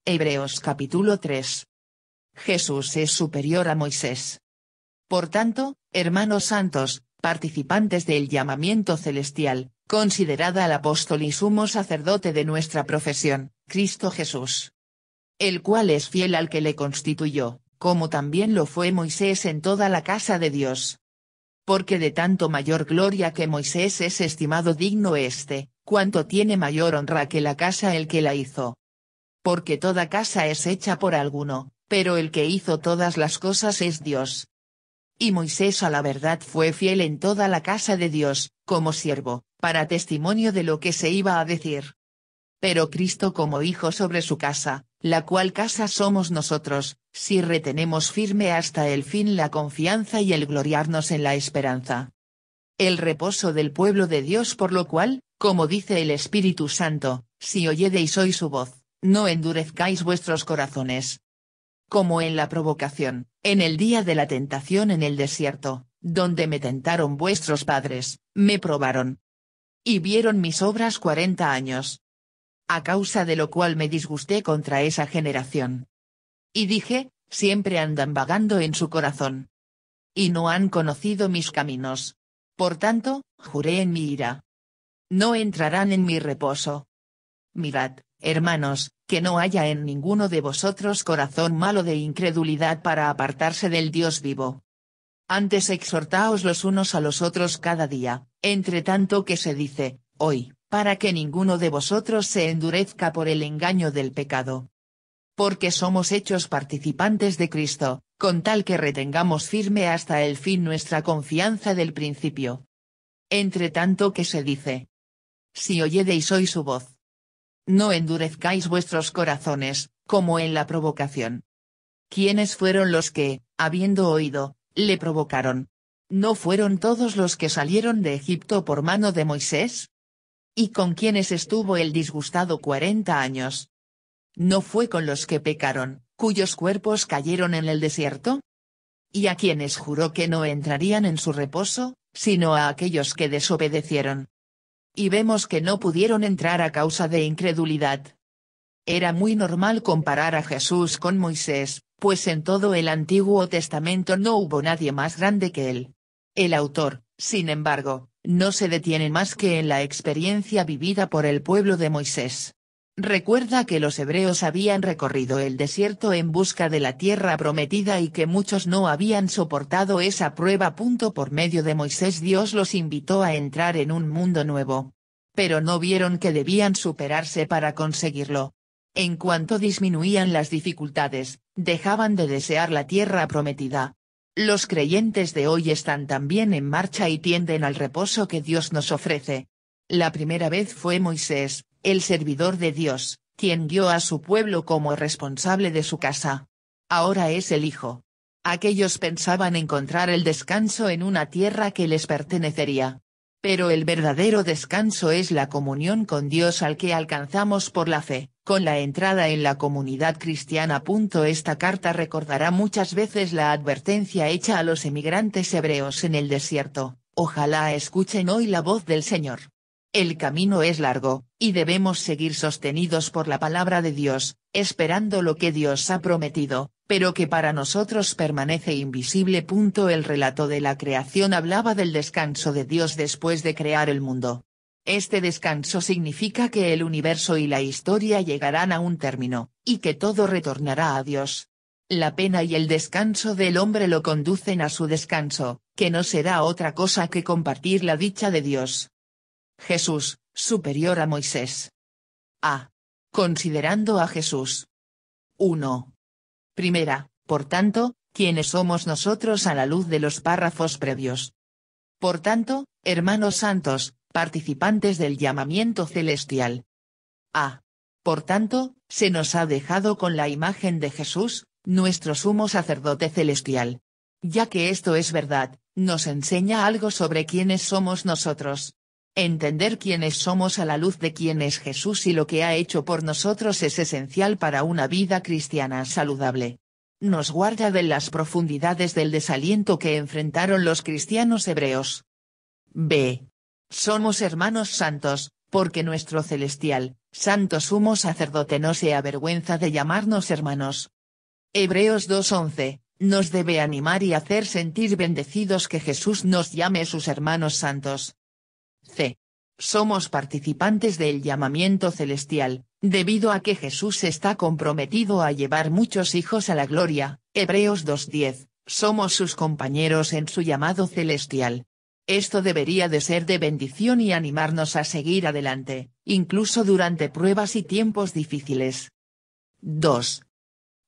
Hebreos capítulo 3. Jesús es superior a Moisés. Por tanto, hermanos santos, participantes del llamamiento celestial, considerad al apóstol y sumo sacerdote de nuestra profesión, Cristo Jesús, el cual es fiel al que le constituyó, como también lo fue Moisés en toda la casa de Dios. Porque de tanto mayor gloria que Moisés es estimado digno cuanto tiene mayor honra que la casa el que la hizo. Porque toda casa es hecha por alguno, pero el que hizo todas las cosas es Dios. Y Moisés a la verdad fue fiel en toda la casa de Dios, como siervo, para testimonio de lo que se iba a decir. Pero Cristo como hijo sobre su casa, la cual casa somos nosotros, si retenemos firme hasta el fin la confianza y el gloriarnos en la esperanza. El reposo del pueblo de Dios, por lo cual, como dice el Espíritu Santo, si oyereis hoy su voz, no endurezcáis vuestros corazones. Como en la provocación, en el día de la tentación en el desierto, donde me tentaron vuestros padres, me probaron. Y vieron mis obras 40 años. A causa de lo cual me disgusté contra esa generación. Y dije, siempre andan vagando en su corazón. Y no han conocido mis caminos. Por tanto, juré en mi ira. No entrarán en mi reposo. Mirad, hermanos, que no haya en ninguno de vosotros corazón malo de incredulidad para apartarse del Dios vivo. Antes exhortaos los unos a los otros cada día, entre tanto que se dice, hoy, para que ninguno de vosotros se endurezca por el engaño del pecado. Porque somos hechos participantes de Cristo, con tal que retengamos firme hasta el fin nuestra confianza del principio. Entre tanto que se dice, si oyereis hoy su voz, no endurezcáis vuestros corazones, como en la provocación. ¿Quiénes fueron los que, habiendo oído, le provocaron? ¿No fueron todos los que salieron de Egipto por mano de Moisés? ¿Y con quienes estuvo el disgustado 40 años? ¿No fue con los que pecaron, cuyos cuerpos cayeron en el desierto? ¿Y a quienes juró que no entrarían en su reposo, sino a aquellos que desobedecieron? Y vemos que no pudieron entrar a causa de incredulidad. Era muy normal comparar a Jesús con Moisés, pues en todo el Antiguo Testamento no hubo nadie más grande que él. El autor, sin embargo, no se detiene más que en la experiencia vivida por el pueblo de Moisés. Recuerda que los hebreos habían recorrido el desierto en busca de la tierra prometida y que muchos no habían soportado esa prueba. Por medio de Moisés Dios los invitó a entrar en un mundo nuevo. Pero no vieron que debían superarse para conseguirlo. En cuanto disminuían las dificultades, dejaban de desear la tierra prometida. Los creyentes de hoy están también en marcha y tienden al reposo que Dios nos ofrece. La primera vez fue Moisés, el servidor de Dios, quien guió a su pueblo como responsable de su casa. Ahora es el Hijo. Aquellos pensaban encontrar el descanso en una tierra que les pertenecería. Pero el verdadero descanso es la comunión con Dios al que alcanzamos por la fe, con la entrada en la comunidad cristiana. Esta carta recordará muchas veces la advertencia hecha a los emigrantes hebreos en el desierto, ojalá escuchen hoy la voz del Señor. El camino es largo, y debemos seguir sostenidos por la palabra de Dios, esperando lo que Dios ha prometido, pero que para nosotros permanece invisible. El relato de la creación hablaba del descanso de Dios después de crear el mundo. Este descanso significa que el universo y la historia llegarán a un término, y que todo retornará a Dios. La pena y el descanso del hombre lo conducen a su descanso, que no será otra cosa que compartir la dicha de Dios. Jesús, superior a Moisés. A. Considerando a Jesús. 1. Primera, por tanto, ¿quiénes somos nosotros a la luz de los párrafos previos? Por tanto, hermanos santos, participantes del llamamiento celestial. A. Por tanto, se nos ha dejado con la imagen de Jesús, nuestro sumo sacerdote celestial. Ya que esto es verdad, nos enseña algo sobre quiénes somos nosotros. Entender quiénes somos a la luz de quién es Jesús y lo que ha hecho por nosotros es esencial para una vida cristiana saludable. Nos guarda de las profundidades del desaliento que enfrentaron los cristianos hebreos. B. Somos hermanos santos, porque nuestro celestial, santo sumo sacerdote no se avergüenza de llamarnos hermanos. Hebreos 2:11, nos debe animar y hacer sentir bendecidos que Jesús nos llame sus hermanos santos. C. Somos participantes del llamamiento celestial, debido a que Jesús está comprometido a llevar muchos hijos a la gloria, Hebreos 2:10, somos sus compañeros en su llamado celestial. Esto debería de ser de bendición y animarnos a seguir adelante, incluso durante pruebas y tiempos difíciles. 2.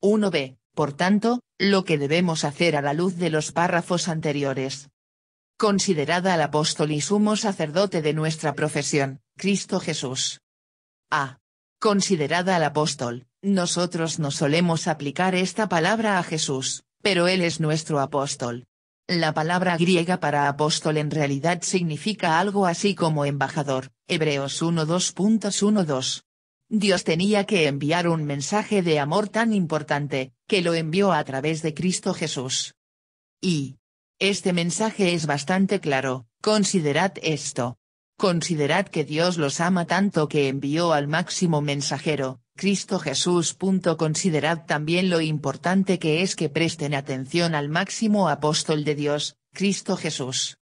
1b, por tanto, lo que debemos hacer a la luz de los párrafos anteriores. Considerad al apóstol y sumo sacerdote de nuestra profesión, Cristo Jesús. A. Considerad al apóstol, nosotros no solemos aplicar esta palabra a Jesús, pero él es nuestro apóstol. La palabra griega para apóstol en realidad significa algo así como embajador, Hebreos 1:2.12. Dios tenía que enviar un mensaje de amor tan importante, que lo envió a través de Cristo Jesús. Y este mensaje es bastante claro, considerad esto. Considerad que Dios los ama tanto que envió al máximo mensajero, Cristo Jesús. Considerad también lo importante que es que presten atención al máximo apóstol de Dios, Cristo Jesús.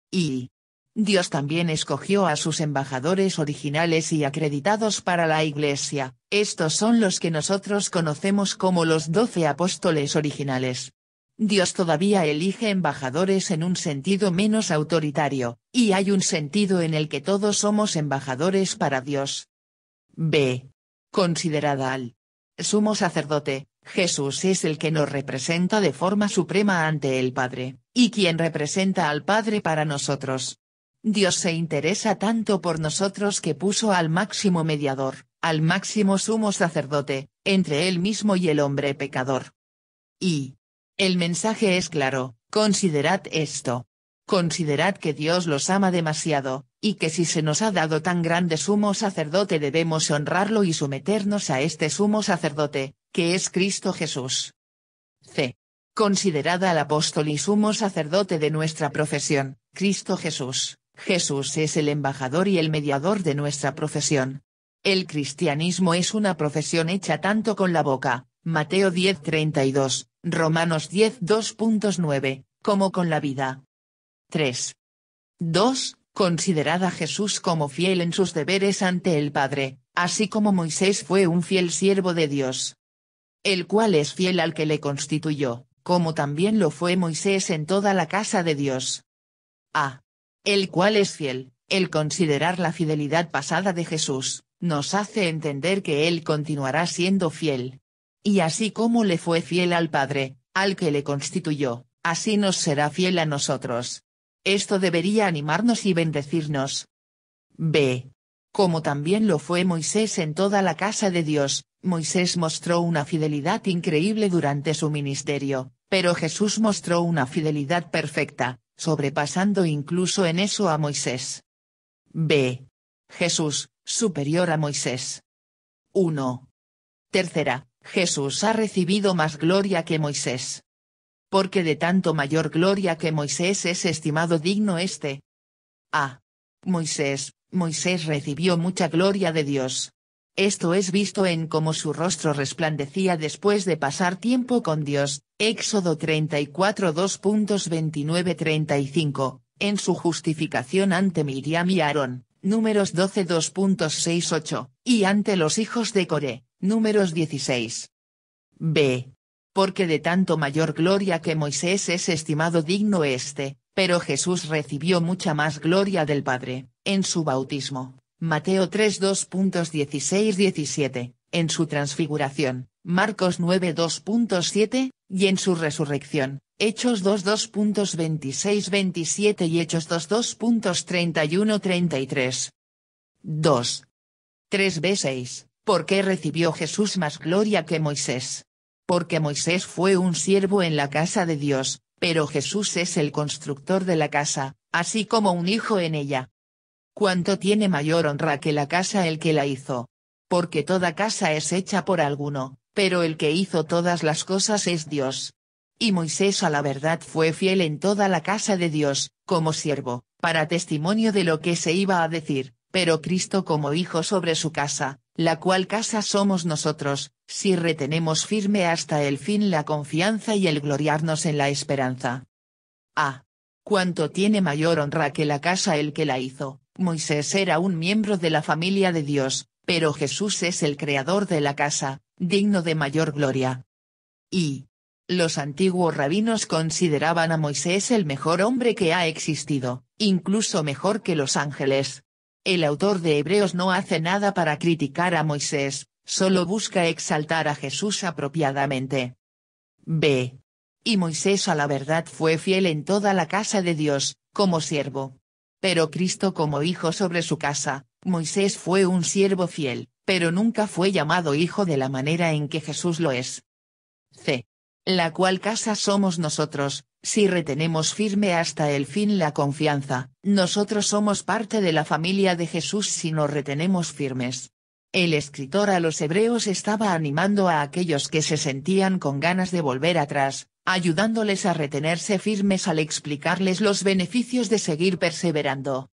Y Dios también escogió a sus embajadores originales y acreditados para la Iglesia, estos son los que nosotros conocemos como los 12 apóstoles originales. Dios todavía elige embajadores en un sentido menos autoritario, y hay un sentido en el que todos somos embajadores para Dios. B. Considerad al sumo sacerdote, Jesús es el que nos representa de forma suprema ante el Padre, y quien representa al Padre para nosotros. Dios se interesa tanto por nosotros que puso al máximo mediador, al máximo sumo sacerdote, entre él mismo y el hombre pecador. Y el mensaje es claro, considerad esto. Considerad que Dios los ama demasiado, y que si se nos ha dado tan grande sumo sacerdote debemos honrarlo y someternos a este sumo sacerdote, que es Cristo Jesús. C. Considerad al apóstol y sumo sacerdote de nuestra profesión, Cristo Jesús. Jesús es el embajador y el mediador de nuestra profesión. El cristianismo es una profesión hecha tanto con la boca, Mateo 10:32, Romanos 10:2.9, como con la vida. 3. 2. Considerad a Jesús como fiel en sus deberes ante el Padre, así como Moisés fue un fiel siervo de Dios. El cual es fiel al que le constituyó, como también lo fue Moisés en toda la casa de Dios. A. El cual es fiel, el considerar la fidelidad pasada de Jesús, nos hace entender que Él continuará siendo fiel. Y así como le fue fiel al Padre, al que le constituyó, así nos será fiel a nosotros. Esto debería animarnos y bendecirnos. B. Como también lo fue Moisés en toda la casa de Dios, Moisés mostró una fidelidad increíble durante su ministerio, pero Jesús mostró una fidelidad perfecta, sobrepasando incluso en eso a Moisés. B. Jesús, superior a Moisés. 1. Tercera, Jesús ha recibido más gloria que Moisés. Porque de tanto mayor gloria que Moisés es estimado digno este. A. Moisés recibió mucha gloria de Dios. Esto es visto en cómo su rostro resplandecía después de pasar tiempo con Dios, Éxodo 34 2.29-35, en su justificación ante Miriam y Aarón, Números 12 2.68, y ante los hijos de Coré, Números 16. B. Porque de tanto mayor gloria que Moisés es estimado digno este, pero Jesús recibió mucha más gloria del Padre, en su bautismo, Mateo 3 2.16-17, en su transfiguración, Marcos 9 2.7, y en su resurrección, Hechos 2 2.26-27 y Hechos 2 2.31-33. 2. 3b6, ¿por qué recibió Jesús más gloria que Moisés? Porque Moisés fue un siervo en la casa de Dios, pero Jesús es el constructor de la casa, así como un hijo en ella. ¿Cuánto tiene mayor honra que la casa el que la hizo? Porque toda casa es hecha por alguno, pero el que hizo todas las cosas es Dios. Y Moisés a la verdad fue fiel en toda la casa de Dios, como siervo, para testimonio de lo que se iba a decir, pero Cristo como hijo sobre su casa, la cual casa somos nosotros, si retenemos firme hasta el fin la confianza y el gloriarnos en la esperanza. Cuánto tiene mayor honra que la casa el que la hizo. Moisés era un miembro de la familia de Dios, pero Jesús es el creador de la casa, digno de mayor gloria. Y los antiguos rabinos consideraban a Moisés el mejor hombre que ha existido, incluso mejor que los ángeles. El autor de Hebreos no hace nada para criticar a Moisés, solo busca exaltar a Jesús apropiadamente. B. Y Moisés a la verdad fue fiel en toda la casa de Dios, como siervo. Pero Cristo como hijo sobre su casa. Moisés fue un siervo fiel, pero nunca fue llamado hijo de la manera en que Jesús lo es. C. La cual casa somos nosotros, si retenemos firme hasta el fin la confianza. Nosotros somos parte de la familia de Jesús si nos retenemos firmes. El escritor a los Hebreos estaba animando a aquellos que se sentían con ganas de volver atrás, ayudándoles a retenerse firmes al explicarles los beneficios de seguir perseverando.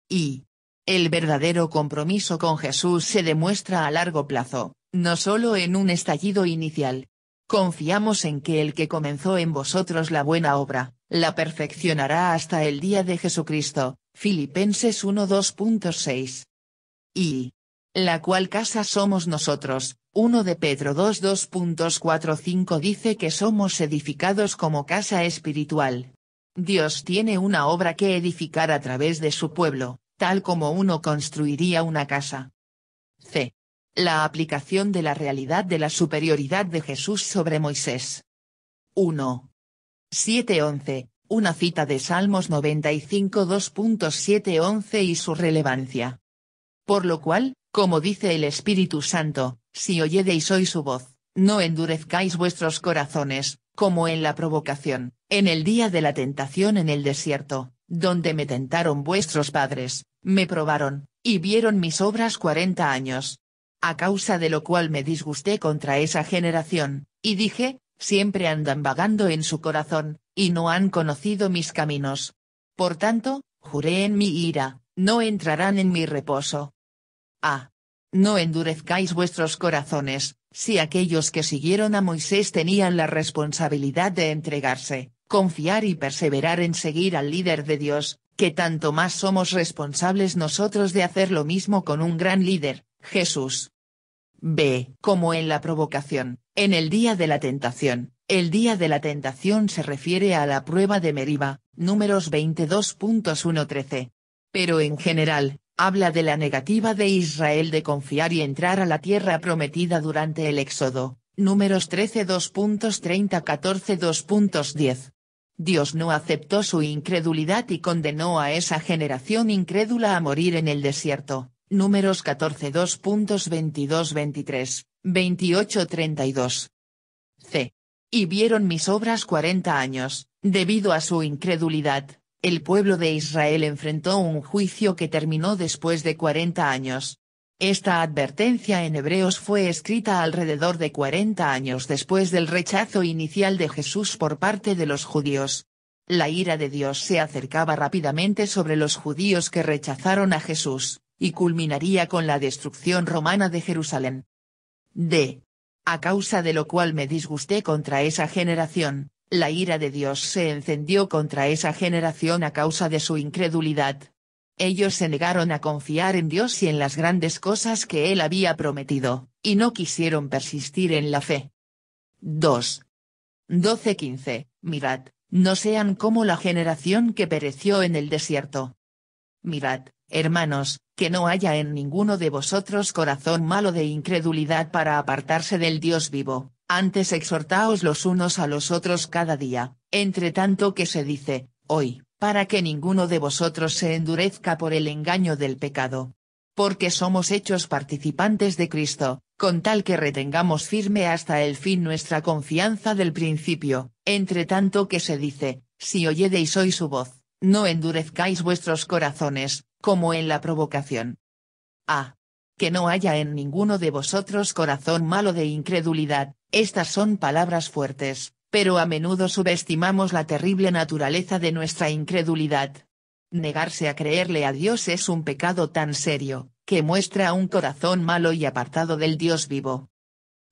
Y el verdadero compromiso con Jesús se demuestra a largo plazo, no solo en un estallido inicial. Confiamos en que el que comenzó en vosotros la buena obra, la perfeccionará hasta el día de Jesucristo. Filipenses 1:2.6. Y la cual casa somos nosotros. 1 de Pedro 2:2.4-5 dice que somos edificados como casa espiritual. Dios tiene una obra que edificar a través de su pueblo, tal como uno construiría una casa. C. La aplicación de la realidad de la superioridad de Jesús sobre Moisés. 1. 7:11, una cita de Salmos 95 2.7-11 y su relevancia. Por lo cual, como dice el Espíritu Santo, si oyereis hoy su voz, no endurezcáis vuestros corazones, como en la provocación, en el día de la tentación en el desierto, donde me tentaron vuestros padres, me probaron, y vieron mis obras 40 años. A causa de lo cual me disgusté contra esa generación, y dije, siempre andan vagando en su corazón, y no han conocido mis caminos. Por tanto, juré en mi ira, no entrarán en mi reposo. No endurezcáis vuestros corazones. Si aquellos que siguieron a Moisés tenían la responsabilidad de entregarse, confiar y perseverar en seguir al líder de Dios, que tanto más somos responsables nosotros de hacer lo mismo con un gran líder, Jesús. B. Como en la provocación, en el día de la tentación. El día de la tentación se refiere a la prueba de Meriba, Números 22.1-13. Pero en general, habla de la negativa de Israel de confiar y entrar a la tierra prometida durante el Éxodo, Números 13 2.30-14 2.10. Dios no aceptó su incredulidad y condenó a esa generación incrédula a morir en el desierto, Números 14 2.22-23, 28-32. C. Y vieron mis obras 40 años, debido a su incredulidad. El pueblo de Israel enfrentó un juicio que terminó después de 40 años. Esta advertencia en Hebreos fue escrita alrededor de 40 años después del rechazo inicial de Jesús por parte de los judíos. La ira de Dios se acercaba rápidamente sobre los judíos que rechazaron a Jesús, y culminaría con la destrucción romana de Jerusalén. D. A causa de lo cual me disgusté contra esa generación. La ira de Dios se encendió contra esa generación a causa de su incredulidad. Ellos se negaron a confiar en Dios y en las grandes cosas que Él había prometido, y no quisieron persistir en la fe. 2. 12:15. Mirad, no sean como la generación que pereció en el desierto. Mirad, hermanos, que no haya en ninguno de vosotros corazón malo de incredulidad para apartarse del Dios vivo. Antes exhortaos los unos a los otros cada día, entre tanto que se dice, hoy, para que ninguno de vosotros se endurezca por el engaño del pecado. Porque somos hechos participantes de Cristo, con tal que retengamos firme hasta el fin nuestra confianza del principio, entre tanto que se dice, si oyereis hoy su voz, no endurezcáis vuestros corazones, como en la provocación. Que no haya en ninguno de vosotros corazón malo de incredulidad. Estas son palabras fuertes, pero a menudo subestimamos la terrible naturaleza de nuestra incredulidad. Negarse a creerle a Dios es un pecado tan serio, que muestra un corazón malo y apartado del Dios vivo.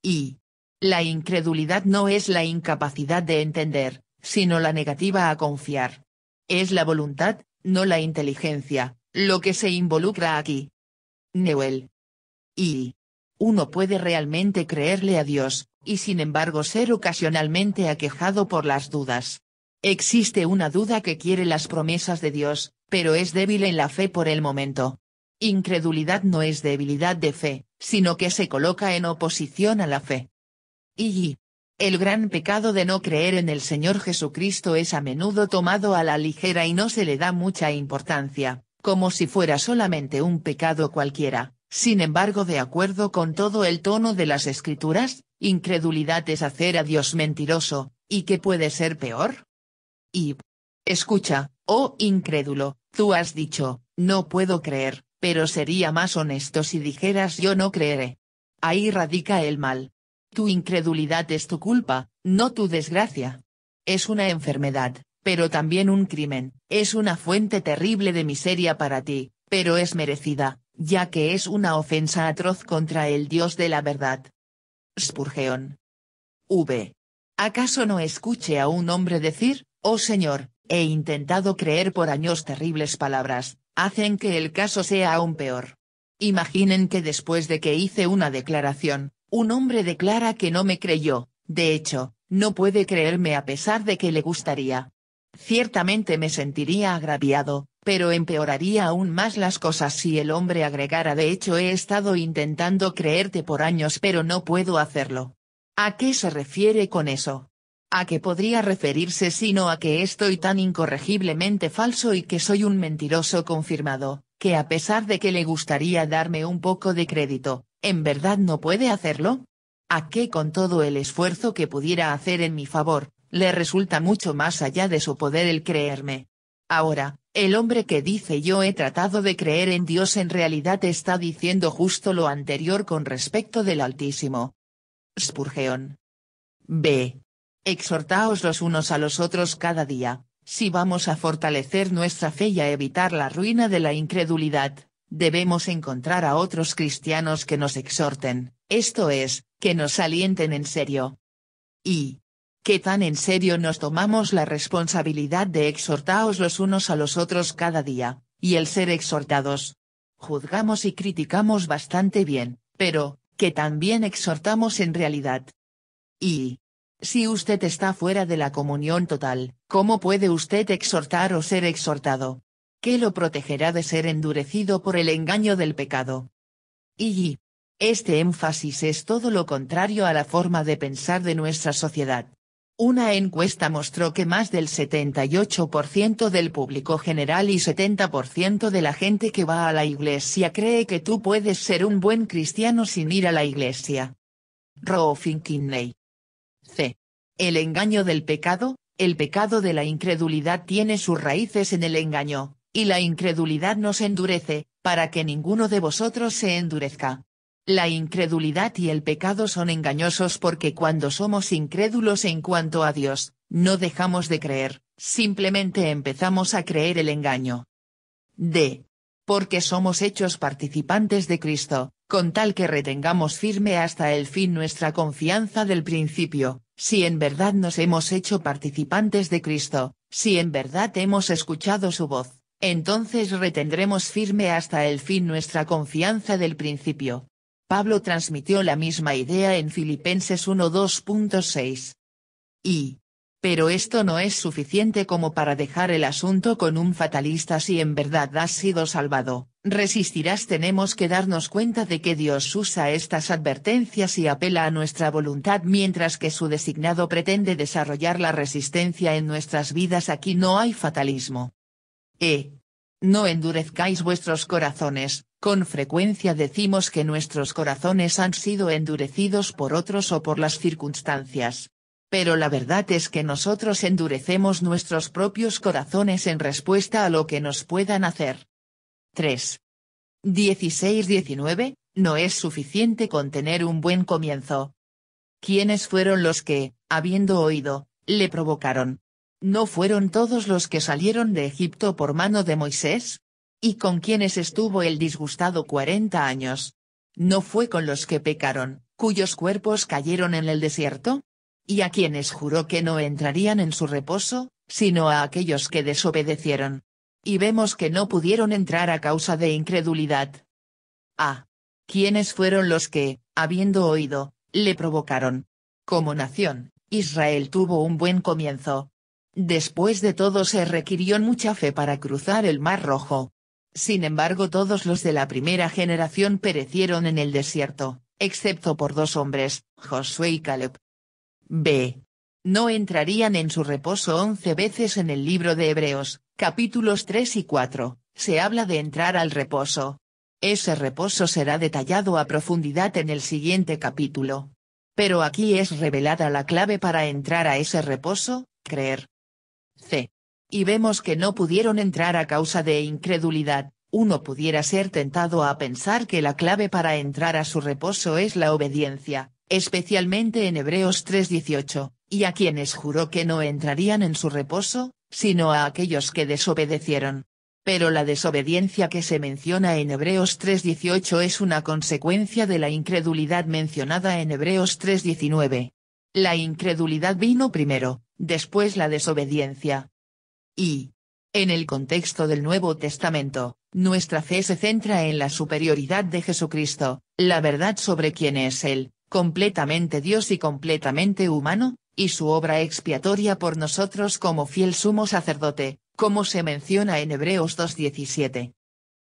Y la incredulidad no es la incapacidad de entender, sino la negativa a confiar. Es la voluntad, no la inteligencia, lo que se involucra aquí. Newell. Y uno puede realmente creerle a Dios, y sin embargo ser ocasionalmente aquejado por las dudas. Existe una duda que quiere las promesas de Dios, pero es débil en la fe por el momento. Incredulidad no es debilidad de fe, sino que se coloca en oposición a la fe. Y el gran pecado de no creer en el Señor Jesucristo es a menudo tomado a la ligera y no se le da mucha importancia, como si fuera solamente un pecado cualquiera. Sin embargo, de acuerdo con todo el tono de las Escrituras, incredulidad es hacer a Dios mentiroso, ¿y qué puede ser peor? Y escucha, oh incrédulo, tú has dicho, no puedo creer, pero sería más honesto si dijeras yo no creeré. Ahí radica el mal. Tu incredulidad es tu culpa, no tu desgracia. Es una enfermedad, pero también un crimen, es una fuente terrible de miseria para ti, pero es merecida, ya que es una ofensa atroz contra el Dios de la verdad. Spurgeon. V. ¿Acaso no escuché a un hombre decir, oh Señor, he intentado creer por años? Terribles palabras, hacen que el caso sea aún peor. Imaginen que después de que hice una declaración, un hombre declara que no me creyó, de hecho, no puede creerme a pesar de que le gustaría. Ciertamente me sentiría agraviado, pero empeoraría aún más las cosas si el hombre agregara de hecho he estado intentando creerte por años pero no puedo hacerlo. ¿A qué se refiere con eso? ¿A qué podría referirse sino a que estoy tan incorregiblemente falso y que soy un mentiroso confirmado, que a pesar de que le gustaría darme un poco de crédito, ¿en verdad no puede hacerlo? ¿A qué con todo el esfuerzo que pudiera hacer en mi favor, le resulta mucho más allá de su poder el creerme? Ahora, el hombre que dice yo he tratado de creer en Dios en realidad está diciendo justo lo anterior con respecto del Altísimo. Spurgeon. B. Exhortaos los unos a los otros cada día. Si vamos a fortalecer nuestra fe y a evitar la ruina de la incredulidad, debemos encontrar a otros cristianos que nos exhorten, esto es, que nos alienten en serio. ¿Y qué tan en serio nos tomamos la responsabilidad de exhortaos los unos a los otros cada día, y el ser exhortados? Juzgamos y criticamos bastante bien, pero, ¿qué tan bien exhortamos en realidad? Y si usted está fuera de la comunión total, ¿cómo puede usted exhortar o ser exhortado? ¿Qué lo protegerá de ser endurecido por el engaño del pecado? Y este énfasis es todo lo contrario a la forma de pensar de nuestra sociedad. Una encuesta mostró que más del 78% del público general y 70% de la gente que va a la iglesia cree que tú puedes ser un buen cristiano sin ir a la iglesia. Rofin Kinney. C. El engaño del pecado. El pecado de la incredulidad tiene sus raíces en el engaño, y la incredulidad nos endurece, para que ninguno de vosotros se endurezca. La incredulidad y el pecado son engañosos porque cuando somos incrédulos en cuanto a Dios, no dejamos de creer, simplemente empezamos a creer el engaño. D. Porque somos hechos participantes de Cristo, con tal que retengamos firme hasta el fin nuestra confianza del principio. Si en verdad nos hemos hecho participantes de Cristo, si en verdad hemos escuchado su voz, entonces retendremos firme hasta el fin nuestra confianza del principio. Pablo transmitió la misma idea en Filipenses 1:2.6. Pero esto no es suficiente como para dejar el asunto con un fatalista. Si en verdad has sido salvado, resistirás. Tenemos que darnos cuenta de que Dios usa estas advertencias y apela a nuestra voluntad mientras que su designado pretende desarrollar la resistencia en nuestras vidas. Aquí no hay fatalismo. No endurezcáis vuestros corazones. Con frecuencia decimos que nuestros corazones han sido endurecidos por otros o por las circunstancias. Pero la verdad es que nosotros endurecemos nuestros propios corazones en respuesta a lo que nos puedan hacer. 3. 16-19, no es suficiente con tener un buen comienzo. ¿Quiénes fueron los que, habiendo oído, le provocaron? ¿No fueron todos los que salieron de Egipto por mano de Moisés? ¿Y con quienes estuvo él disgustado 40 años? ¿No fue con los que pecaron, cuyos cuerpos cayeron en el desierto? ¿Y a quienes juró que no entrarían en su reposo, sino a aquellos que desobedecieron? Y vemos que no pudieron entrar a causa de incredulidad. ¿Quiénes fueron los que, habiendo oído, le provocaron? Como nación, Israel tuvo un buen comienzo. Después de todo se requirió mucha fe para cruzar el Mar Rojo. Sin embargo, todos los de la primera generación perecieron en el desierto, excepto por 2 hombres, Josué y Caleb. No entrarían en su reposo 11 veces en el libro de Hebreos, capítulos 3 y 4, se habla de entrar al reposo. Ese reposo será detallado a profundidad en el siguiente capítulo. Pero aquí es revelada la clave para entrar a ese reposo: creer. Y vemos que no pudieron entrar a causa de incredulidad. Uno pudiera ser tentado a pensar que la clave para entrar a su reposo es la obediencia, especialmente en Hebreos 3:18, y a quienes juró que no entrarían en su reposo, sino a aquellos que desobedecieron. Pero la desobediencia que se menciona en Hebreos 3:18 es una consecuencia de la incredulidad mencionada en Hebreos 3:19. La incredulidad vino primero, después la desobediencia. Y, en el contexto del Nuevo Testamento, nuestra fe se centra en la superioridad de Jesucristo, la verdad sobre quién es Él, completamente Dios y completamente humano, y su obra expiatoria por nosotros como fiel sumo sacerdote, como se menciona en Hebreos 2:17.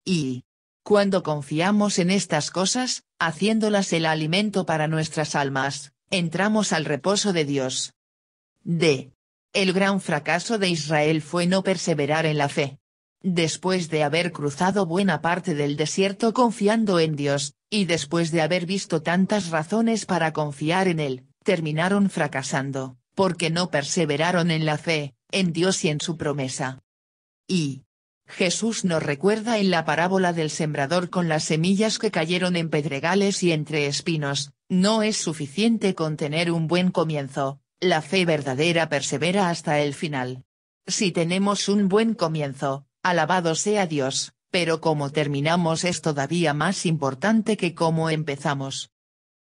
Y, cuando confiamos en estas cosas, haciéndolas el alimento para nuestras almas, entramos al reposo de Dios. El gran fracaso de Israel fue no perseverar en la fe. Después de haber cruzado buena parte del desierto confiando en Dios, y después de haber visto tantas razones para confiar en Él, terminaron fracasando, porque no perseveraron en la fe, en Dios y en su promesa. Y Jesús nos recuerda en la parábola del sembrador con las semillas que cayeron en pedregales y entre espinos: no es suficiente con tener un buen comienzo. La fe verdadera persevera hasta el final. Si tenemos un buen comienzo, alabado sea Dios, pero cómo terminamos es todavía más importante que cómo empezamos.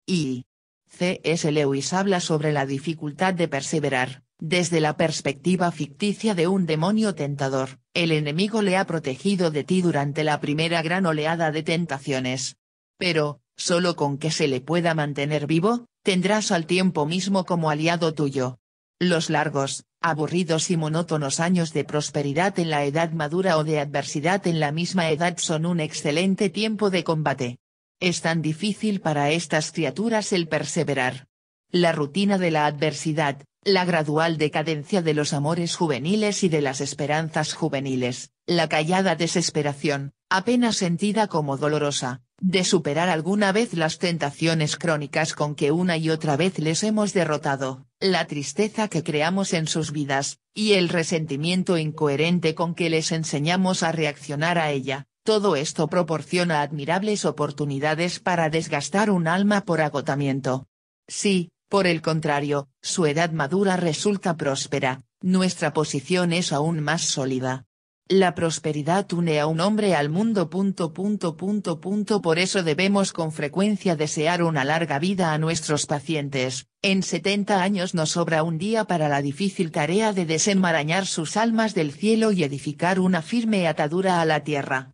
Y C.S. Lewis habla sobre la dificultad de perseverar, desde la perspectiva ficticia de un demonio tentador. El enemigo le ha protegido de ti durante la primera gran oleada de tentaciones. Pero, solo con que se le pueda mantener vivo, tendrás al tiempo mismo como aliado tuyo. Los largos, aburridos y monótonos años de prosperidad en la edad madura o de adversidad en la misma edad son un excelente tiempo de combate. Es tan difícil para estas criaturas el perseverar. La rutina de la adversidad, la gradual decadencia de los amores juveniles y de las esperanzas juveniles, la callada desesperación, apenas sentida como dolorosa, de superar alguna vez las tentaciones crónicas con que una y otra vez les hemos derrotado, la tristeza que creamos en sus vidas, y el resentimiento incoherente con que les enseñamos a reaccionar a ella, todo esto proporciona admirables oportunidades para desgastar un alma por agotamiento. Sí, por el contrario, su edad madura resulta próspera, nuestra posición es aún más sólida. La prosperidad une a un hombre al mundo. Por eso debemos con frecuencia desear una larga vida a nuestros pacientes. En 70 años nos sobra un día para la difícil tarea de desenmarañar sus almas del cielo y edificar una firme atadura a la tierra.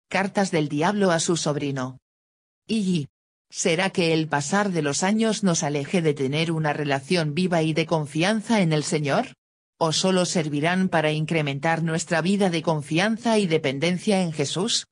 Cartas del diablo a su sobrino. Y ¿será que el pasar de los años nos aleje de tener una relación viva y de confianza en el Señor? ¿O solo servirán para incrementar nuestra vida de confianza y dependencia en Jesús?